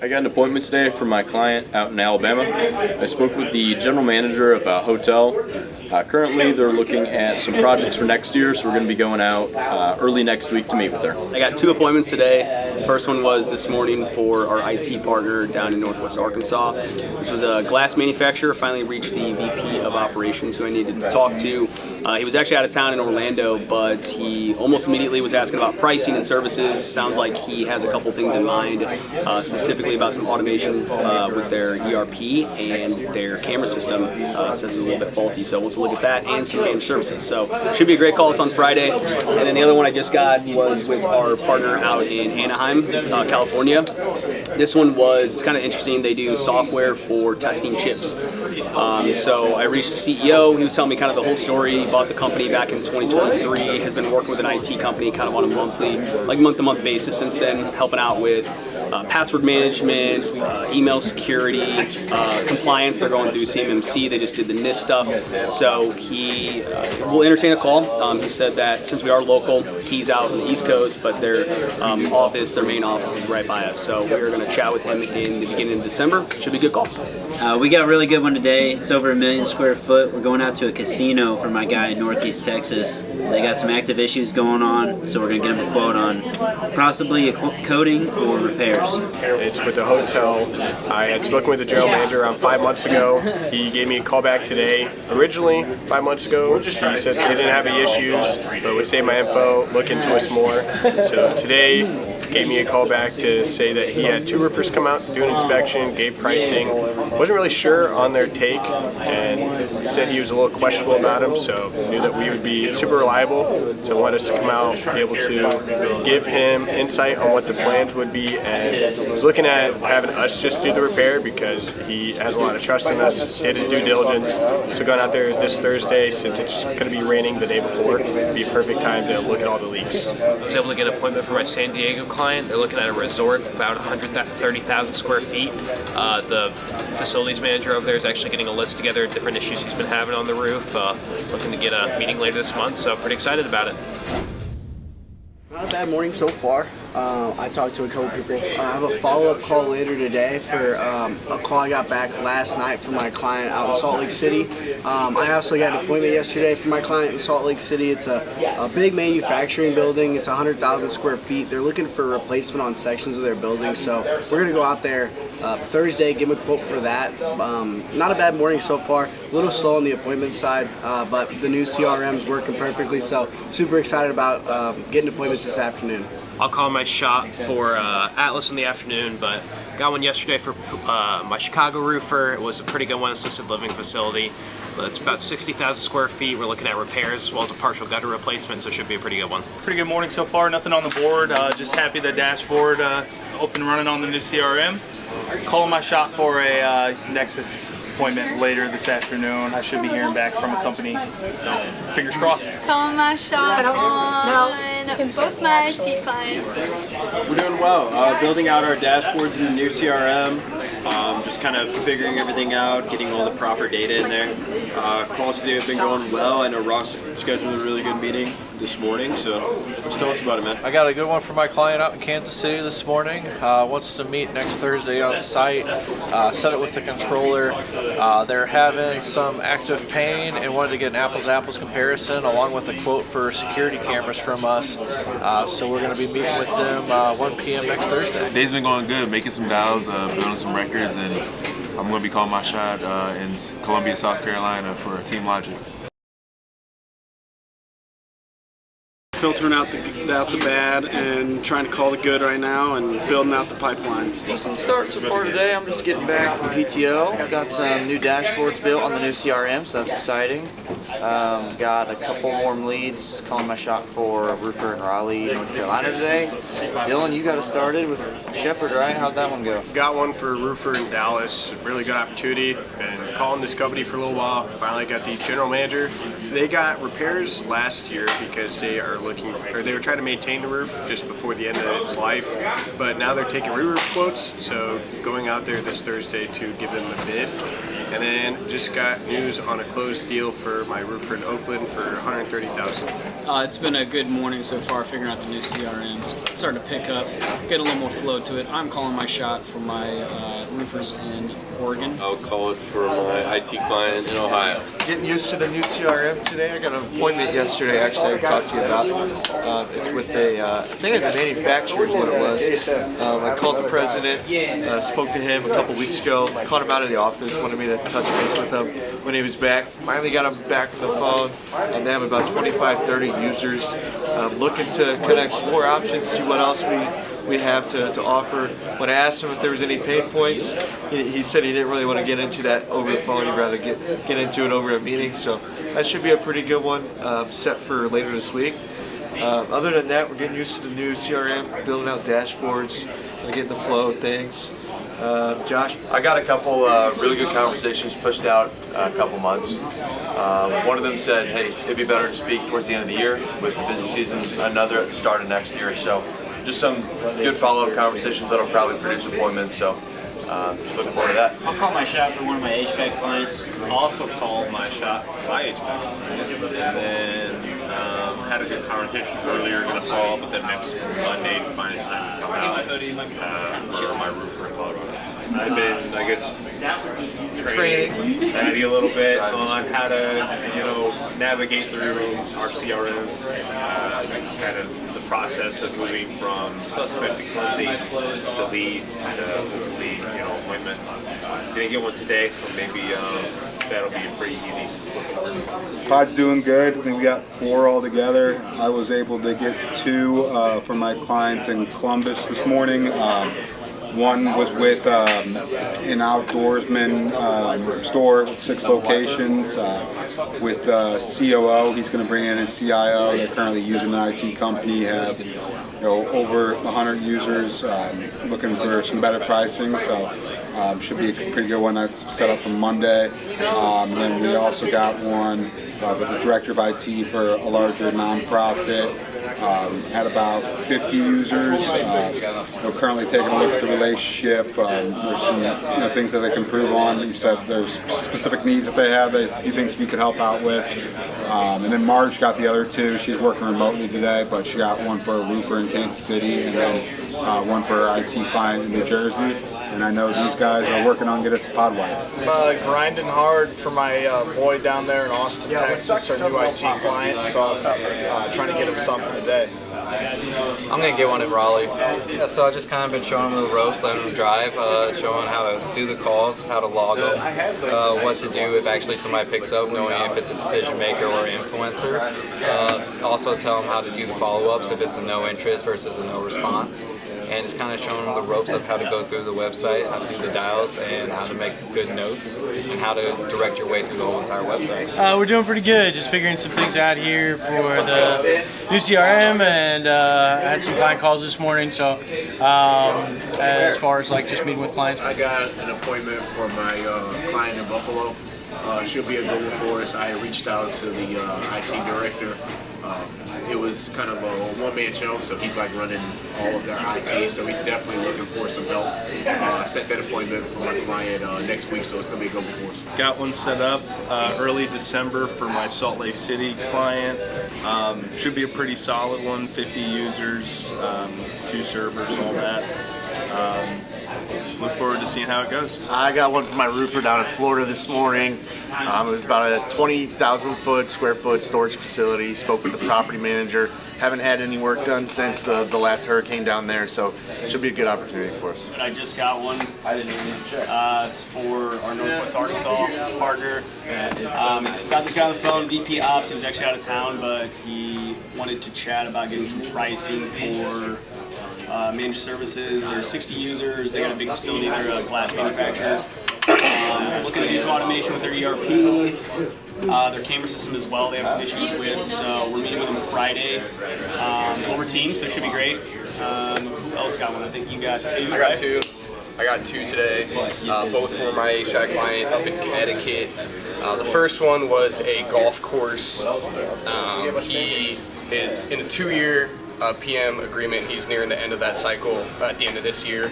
I got an appointment today for my client out in Alabama. I spoke with the general manager of a hotel. Currently, they're looking at some projects for next year, so we're going to be going out early next week to meet with her. I got 2 appointments today. The first one was this morning for our IT partner down in Northwest Arkansas. This was a glass manufacturer. Finally reached the VP of operations who I needed to talk to. He was actually out of town in Orlando, but he almost immediately was asking about pricing and services. Sounds like he has a couple things in mind, specifically about some automation with their ERP and their camera system. Says it's a little bit faulty, so we'll look at that and some managed services. So should be a great call. It's on Friday. And then the other one I just got was with our partner out in Anaheim, California. This one was kind of interesting. They do software for testing chips. So I reached the CEO. He was telling me kind of the whole story. He bought the company back in 2023. Has been working with an IT company kind of on a month-to-month basis since then, helping out with password management, email security, compliance. They're going through CMMC. They just did the NIST stuff. So he will entertain a call. He said that since we are local, he's out on the East Coast, but their main office is right by us. So we're going to chat with him in the beginning of December. Should be a good call. We got a really good one today. It's over 1 million square foot. We're going out to a casino for my guy in Northeast Texas. They got some active issues going on, so we're going to get him a quote on possibly a coating or repairs. It's with the hotel. I had spoken with the general manager around 5 months ago. He gave me a call back today. Originally, 5 months ago, he said they didn't have any issues, but would save my info, look into us more. So today, gave me a call back to say that he had 2 roofers come out, do an inspection, gave pricing. Wasn't really sure on their take, and said he was a little questionable about him, so knew that we would be super reliable. So wanted us to come out, be able to give him insight on what the plans would be, and was looking at having us just do the repair because he has a lot of trust in us, did his due diligence. So going out there this Thursday, since it's going to be raining the day before, it'd be a perfect time to look at all the leaks. I was able to get an appointment for my San Diego client. They're looking at a resort, about 130,000 square feet. The facilities manager over there is actually getting a list together of different issues he's been having on the roof. Looking to get a meeting later this month, so pretty excited about it. Not a bad morning so far. I talked to a couple people. I have a follow-up call later today for a call I got back last night from my client out in Salt Lake City. I also got an appointment yesterday for my client in Salt Lake City. It's a big manufacturing building. It's 100,000 square feet. They're looking for a replacement on sections of their building, so we're going to go out there Thursday, give them a quote for that. Not a bad morning so far. A little slow on the appointment side, but the new CRM is working perfectly, so super excited about getting appointments this afternoon. I'll call my shot for Atlas in the afternoon, but got one yesterday for my Chicago roofer. It was a pretty good one, assisted living facility. It's about 60,000 square feet. We're looking at repairs as well as a partial gutter replacement, so it should be a pretty good one. Pretty good morning so far, nothing on the board. Just happy the dashboard is up and running on the new CRM. Calling my shot for a Nexus appointment later this afternoon. I should be hearing back from a company, so fingers crossed. Calling my shot on both my IT clients. We're doing well. Building out our dashboards in the new CRM. Just kind of figuring everything out, getting all the proper data in there. Calls today have been going well. I know Ross scheduled a really good meeting this morning, so just tell us about it, man. I got a good one for my client out in Kansas City this morning. Wants to meet next Thursday on site. Set it with the controller. They're having some active pain and wanted to get an apples-to-apples comparison along with a quote for security cameras from us. So we're going to be meeting with them 1 p.m. next Thursday. Day's been going good, making some dials, building some records, and I'm going to be calling my shot in Columbia, South Carolina for Team Logic. Filtering out the bad and trying to call the good right now and building out the pipeline. Decent start so far today. I'm just getting back from PTO. Got some new dashboards built on the new CRM, so that's exciting. Got a couple warm leads, calling my shot for a roofer in Raleigh, North Carolina today. Dillon, you got us started with Shepherd, right? How'd that one go? Got one for a roofer in Dallas. Really good opportunity. Been calling this company for a little while. Finally got the general manager. They got repairs last year because they were trying to maintain the roof just before the end of its life, but now they're taking re-roof quotes, so going out there this Thursday to give them a bid. And then just got news on a closed deal for my roofer in Oakland for $130,000. It's been a good morning so far, figuring out the new CRM. It's starting to pick up, get a little more flow to it. I'm calling my shot for my roofers in Oregon. I'll call it for my IT client in Ohio. Getting used to the new CRM today. I got an appointment yesterday, actually, I talked to you about. It's with I think the manufacturer is what it was. I called the president, spoke to him a couple weeks ago, caught him out of the office, wanted me to touch base with him when he was back. Finally got him back on the phone. They have about 25-30 users. Looking to connect some more options, see what else we have to offer. When I asked him if there was any pain points, he said he didn't really want to get into that over the phone. He'd rather get into it over a meeting. So that should be a pretty good one set for later this week. Other than that, we're getting used to the new CRM, building out dashboards, getting the flow of things. Josh? I got a couple really good conversations pushed out a couple months. One of them said, hey, it'd be better to speak towards the end of the year with the busy seasons, another at the start of next year. So just some good follow-up conversations that'll probably produce appointments. So just looking forward to that. I'll call my shot for one of my HVAC clients. I'll also call my shot for my HVAC. And then had a good conversation earlier, going to follow up with them next Monday to find a time to come out for my roofer in Colorado. I've been, I guess, training Maddie a little bit on how to, navigate through our CRM, kind of the process of moving from suspect to cleansing to lead to hopefully, appointment. Didn't get one today, so maybe that'll be pretty easy. Pod's doing good. I think we got 4 all together. I was able to get 2 for my clients in Columbus this morning. One was with an outdoorsman store with 6 locations with COO. He's going to bring in his CIO. They're currently using an IT company. Have over 100 users looking for some better pricing. So should be a pretty good one. That's set up for Monday. Then we also got one with the director of IT for a larger nonprofit. Had about 50 users. We're currently taking a look at the relationship. There's some things that they can improve on. He said there's specific needs that they have that he thinks we could help out with. And then Marge got the other 2. She's working remotely today, but she got one for a roofer in Kansas City and then one for her IT client in New Jersey. And I know these guys are working on getting us a pod wipe. I'm grinding hard for my boy down there in Austin, Texas, our new IT client. So I'm trying to get him something today. I'm going to get one in Raleigh. Yeah, so I've just kind of been showing him the ropes, letting him drive, showing how to do the calls, how to log them, what to do if actually somebody picks up, knowing if it's a decision maker or influencer. Also tell him how to do the follow-ups if it's a no interest versus a no response. And just kind of showing them the ropes of how to go through the website, how to do the dials, and how to make good notes, and how to direct your way through the whole entire website. We're doing pretty good, just figuring some things out here for the new CRM, and I had some client calls this morning, so as far as like just meeting with clients. I got an appointment for my client in Buffalo. She'll be a good one for us. I reached out to the IT director. It was kind of a one-man show, so he's like running all of their IT, so he's definitely looking for some help. I set that appointment for my client next week, so it's going to be a good one for us. Got one set up early December for my Salt Lake City client. Should be a pretty solid one, 50 users, 2 servers, all that. Look forward to seeing how it goes. I got one for my roofer down in Florida this morning. It was about a 20,000 square foot storage facility. Spoke with the property manager. Haven't had any work done since the last hurricane down there, so it should be a good opportunity for us. I just got one. It's for our Northwest Arkansas partner. Got this guy on the phone, VP Ops. He was actually out of town, but he wanted to chat about getting some pricing for managed services. There are 60 users. They got a big facility. They're a glass manufacturer. Looking to do some automation with their ERP. Their camera system as well, they have some issues with, so we're meeting with them Friday over Teams, so it should be great. Who else got one? I think you got 2. I got 2. I got 2 today, both for my HVAC client up in Connecticut. The first one was a golf course. He is in a 2-year PM agreement. He's nearing the end of that cycle at the end of this year.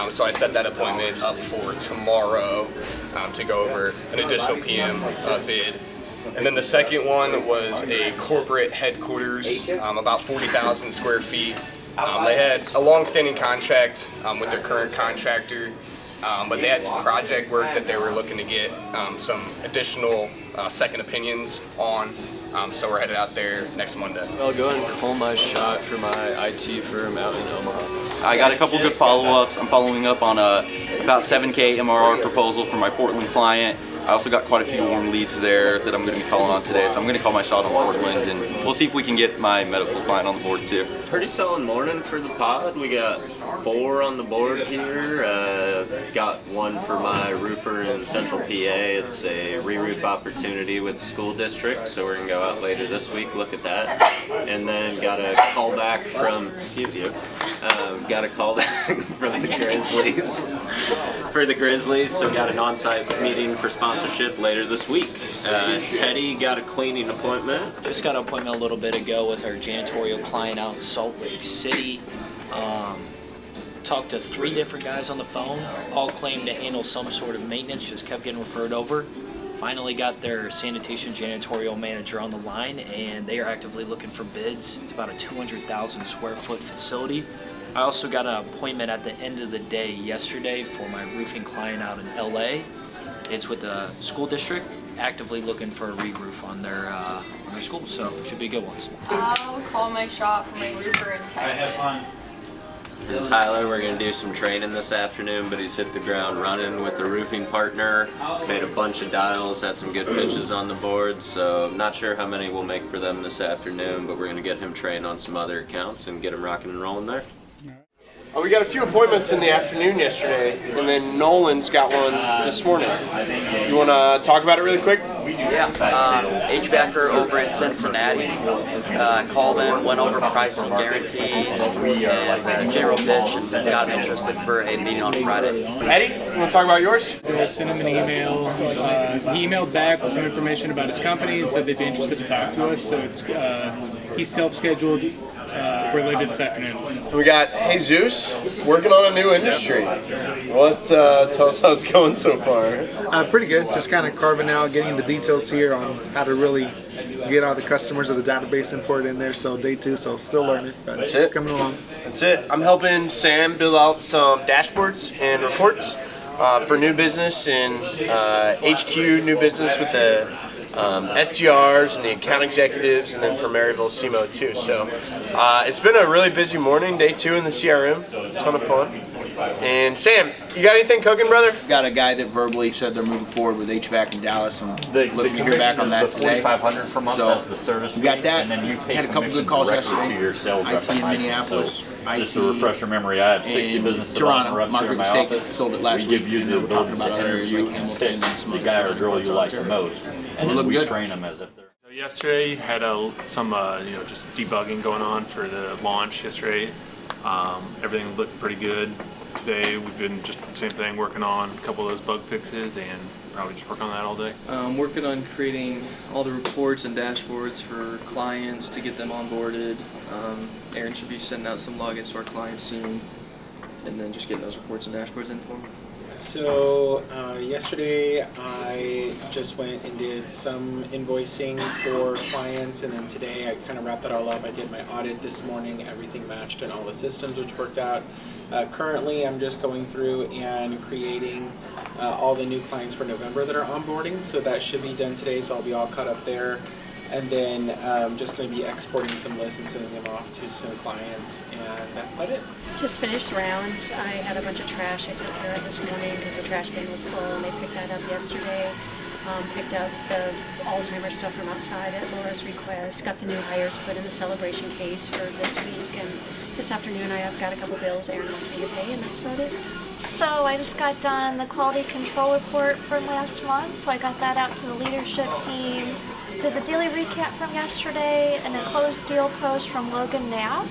So I set that appointment up for tomorrow to go over an additional PM bid. And then the second one was a corporate headquarters, about 40,000 square feet. They had a long-standing contract with their current contractor, but they had some project work that they were looking to get some additional second opinions on. So we're headed out there next Monday. I'll go ahead and call my shot for my IT firm out in Omaha. I got a couple good follow-ups. I'm following up on a about 7K MRR proposal for my Portland client. I also got quite a few warm leads there that I'm going to be calling on today, so I'm going to call my shot on Portland, and we'll see if we can get my medical client on the board too. Pretty solid morning for the pod. We got 4 on the board here. Got one for my roofer in Central PA. It's a re-roof opportunity with the school district, so we're going to go out later this week, look at that. And then got a call back from, got a call back from the Grizzlies. For the Grizzlies, so got an on-site meeting for sponsorship later this week. Teddy got a cleaning appointment. Just got an appointment a little bit ago with our janitorial client out in Salt Lake City. Talked to 3 different guys on the phone, all claimed to handle some sort of maintenance, just kept getting referred over. Finally got their sanitation janitorial manager on the line, and they are actively looking for bids. It's about a 200,000 square foot facility. I also got an appointment at the end of the day yesterday for my roofing client out in LA. It's with the school district, actively looking for a re-roof on their school, so it should be good ones. I'll call my shot for my roofer in Texas. And Tyler, we're going to do some training this afternoon, but he's hit the ground running with the roofing partner, made a bunch of dials, had some good pitches on the board, so I'm not sure how many we'll make for them this afternoon, but we're going to get him trained on some other accounts and get him rocking and rolling there. We got a few appointments in the afternoon yesterday, and then Nolan's got one this morning. You want to talk about it really quick? Yeah, HVACer over in Cincinnati. Called him, went over pricing guarantees and general pitch, and got him interested for a meeting on Friday. Eddie, you want to talk about yours? I sent him an email. He emailed back with some information about his company and said they'd be interested to talk to us. So it's he's self-scheduled for later this afternoon. We got Jesus working on a new industry. What tell us how it's going so far? Pretty good. Just kind of carving out, getting the details here on how to really get all the customers of the database imported in there. So day 2, so still learning, but it's coming along. That's it. I'm helping Sam build out some dashboards and reports for new business and HQ new business with the SGRs and the account executives, and then for Maryville CMO too. So it's been a really busy morning, day 2 in the CRM, ton of fun. And Sam, you got anything cooking, brother? Got a guy that verbally said they're moving forward with HVAC in Dallas, and looking to hear back on that today. $4,500 per month, that's the service we got that. And then you pay had a couple good calls yesterday. To your sales IT in Minneapolis. So, just to refresh your memory, I have 60 business development reps here in my office. Sold it last we give week, you the ability to interview and pick the guy or girl you like the most, and then we train them as if they're. So yesterday had some just debugging going on for the launch yesterday. Everything looked pretty good. Today we've been just same thing, working on a couple of those bug fixes, and probably just work on that all day. Working on creating all the reports and dashboards for clients to get them onboarded. Aaron should be sending out some logins to our clients soon, and then just getting those reports and dashboards in for them. So yesterday I just went and did some invoicing for clients, and then today I kind of wrapped that all up. I did my audit this morning, everything matched in all the systems, which worked out. Currently I'm just going through and creating all the new clients for November that are onboarding, so that should be done today, so I'll be all caught up there. And then I'm just going to be exporting some lists and sending them off to some clients, and that's about it. Just finished rounds. I had a bunch of trash I took care of this morning because the trash bin was full, and they picked that up yesterday. Picked up the Alzheimer's stuff from outside at Laura's request. Got the new hires put in the celebration case for this week, and this afternoon I've got a couple bills Aaron wants me to pay, and that's about it. So I just got done the quality control report from last month, so I got that out to the leadership team. Did the daily recap from yesterday and a closed deal post from Logan Knapp.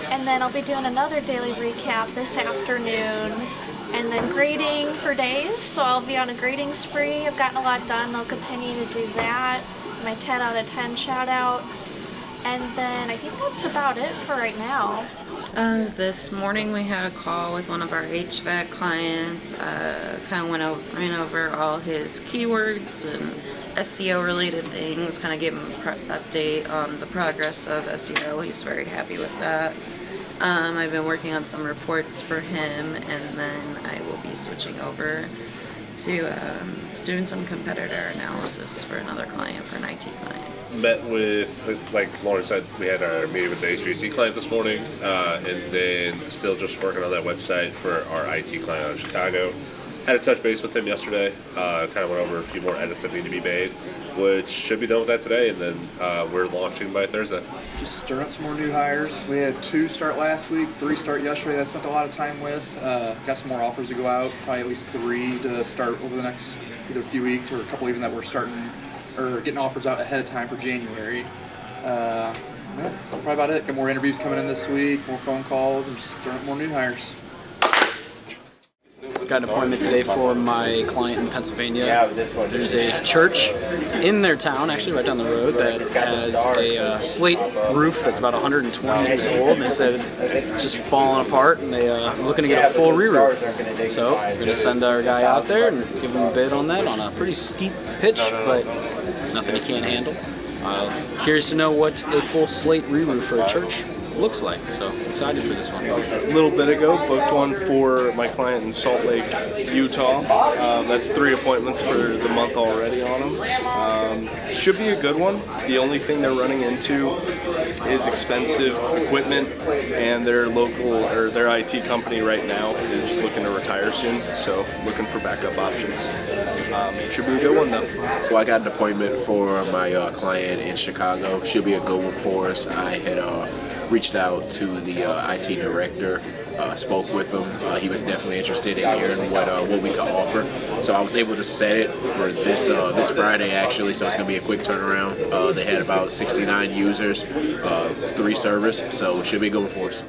And then I'll be doing another daily recap this afternoon. And then grading for days, so I'll be on a grading spree. I've gotten a lot done, I'll continue to do that. My 10 out of 10 shout outs. And then I think that's about it for right now. This morning we had a call with one of our HVAC clients. Kind of ran over all his keywords and SEO related things. Kind of gave him an update on the progress of SEO. He's very happy with that. I've been working on some reports for him, and then I will be switching over to doing some competitor analysis for another client, for an IT client. Met with, like Lauren said, we had our meeting with the HVAC client this morning, and then still just working on that website for our IT client out of Chicago. Had a touch base with him yesterday, kind of went over a few more edits that need to be made, which should be done with that today, and then we're launching by Thursday. Just stirring up some more new hires. We had 2 start last week, 3 start yesterday that I spent a lot of time with. Got some more offers to go out, probably at least 3 to start over the next either few weeks, or a couple even that we're starting or getting offers out ahead of time for January. Yeah, that's probably about it. Got more interviews coming in this week, more phone calls, and just stirring up more new hires. Got an appointment today for my client in Pennsylvania. There's a church in their town, actually right down the road, that has a slate roof that's about 120 years old. And they said it's just falling apart, and they're looking to get a full re-roof. So we're going to send our guy out there and give him a bid on that on a pretty steep pitch, but nothing he can't handle. Curious to know what a full slate re-roof for a church looks like, so excited for this one. A little bit ago, booked one for my client in Salt Lake, Utah. That's 3 appointments for the month already on them. Should be a good one. The only thing they're running into is expensive equipment, and their local or their IT company right now is looking to retire soon, so looking for backup options. Should be a good one though. Well, I got an appointment for my client in Chicago. Should be a good one for us. I had reached out to the IT director, spoke with him. He was definitely interested in hearing what we could offer. So I was able to set it for this Friday actually. So it's gonna be a quick turnaround. They had about 69 users, 3 servers, so it should be a good one for us.